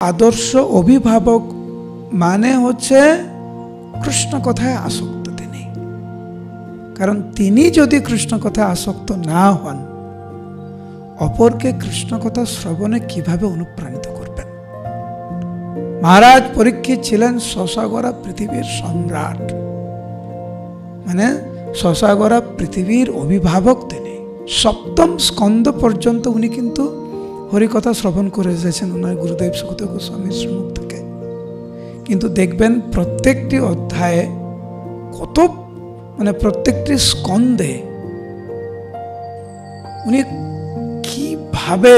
আদর্শ অভিভাবক মানে হচ্ছে কৃষ্ণ কথায় আসক্ত তিনি। কারণ তিনি যদি কৃষ্ণ কথায় আসক্ত না হন, অপরকে কৃষ্ণ কথা শ্রবণে কিভাবে অনুপ্রাণিত করবেন? মহারাজ পরীক্ষিত ছিলেন শশাগরা পৃথিবীর সম্রাট, মানে শশাগরা পৃথিবীর অভিভাবক তিনি। সপ্তম স্কন্ধ পর্যন্ত উনি কিন্তু হরিকথা শ্রবণ করে এসেছেন ওনার গুরুদেব সুখদেব গোস্বামীর মুখ থেকে। কিন্তু দেখবেন প্রত্যেকটি অধ্যায়ে কত প্রত্যেকটি স্কন্ধে উনি কিভাবে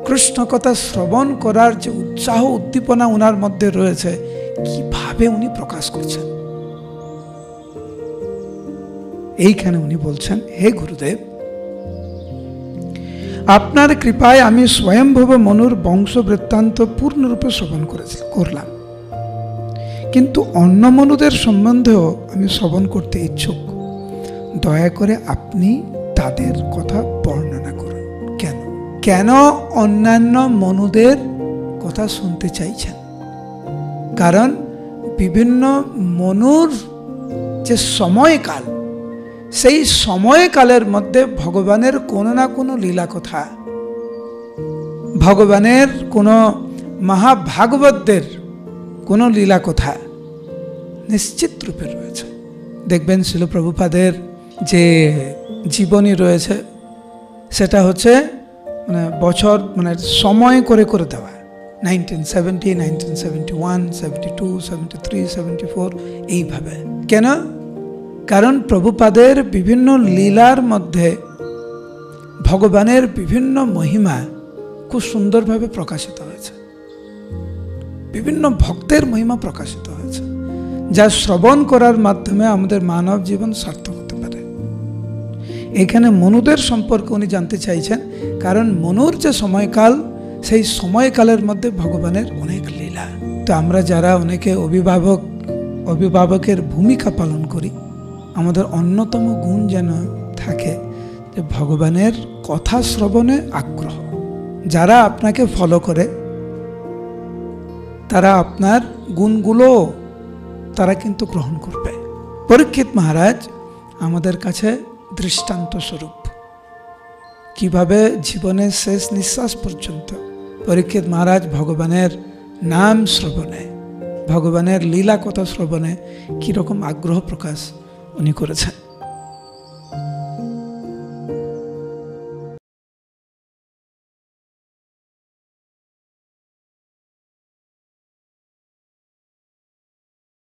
কৃষ্ণ কথা শ্রবণ করার যে উৎসাহ উদ্দীপনা ওনার মধ্যে রয়েছে, কিভাবে উনি প্রকাশ করছেন। এইখানে উনি বলছেন, হে গুরুদেব, আপনার কৃপায় আমি স্বয়ংভব মনুর বংশ বৃত্তান্ত পূর্ণরূপে শ্রবণ করলাম, কিন্তু অন্য মনুদের সম্বন্ধেও আমি শ্রবণ করতে ইচ্ছুক। দয়া করে আপনি তাদের কথা বর্ণনা করুন। কেন অন্যান্য মনুদের কথা শুনতে চাইছেন? কারণ বিভিন্ন মনুর যে সময়কাল, সেই সময়কালের মধ্যে ভগবানের কোনো না কোনো লীলা কথা, ভগবানের কোনো মহাভাগবতদের কোনো লীলা কথা নিশ্চিত রূপে রয়েছে। দেখবেন শিল প্রভুপাদের যে জীবনী রয়েছে, সেটা হচ্ছে বছর সময় করে করে দেওয়া, 1970, 1971, 72, 73, 74 এইভাবে। কেন? কারণ প্রভুপাদের বিভিন্ন লীলার মধ্যে ভগবানের বিভিন্ন মহিমা খুব সুন্দরভাবে প্রকাশিত হয়েছে, বিভিন্ন ভক্তের মহিমা প্রকাশিত হয়েছে, যা শ্রবণ করার মাধ্যমে আমাদের মানব জীবন সার্থক হতে পারে। এখানে মনুদের সম্পর্কে উনি জানতে চাইছেন, কারণ মনুর যে সময়কাল, সেই সময়কালের মধ্যে ভগবানের অনেক লীলা। তো আমরা যারা অনেকে অভিভাবকের ভূমিকা পালন করি, আমাদের অন্যতম গুণ যেন থাকে যে ভগবানের কথা শ্রবণে আগ্রহ। যারা আপনাকে ফলো করে, তারা আপনার গুণগুলো তারা কিন্তু গ্রহণ করবে। পরীক্ষিত মহারাজ আমাদের কাছে দৃষ্টান্ত স্বরূপ, কিভাবে জীবনের শেষ নিঃশ্বাস পর্যন্ত পরীক্ষিত মহারাজ ভগবানের নাম শ্রবণে, ভগবানের লীলা কথা শ্রবণে কিরকম আগ্রহ প্রকাশ উনি করেছেন।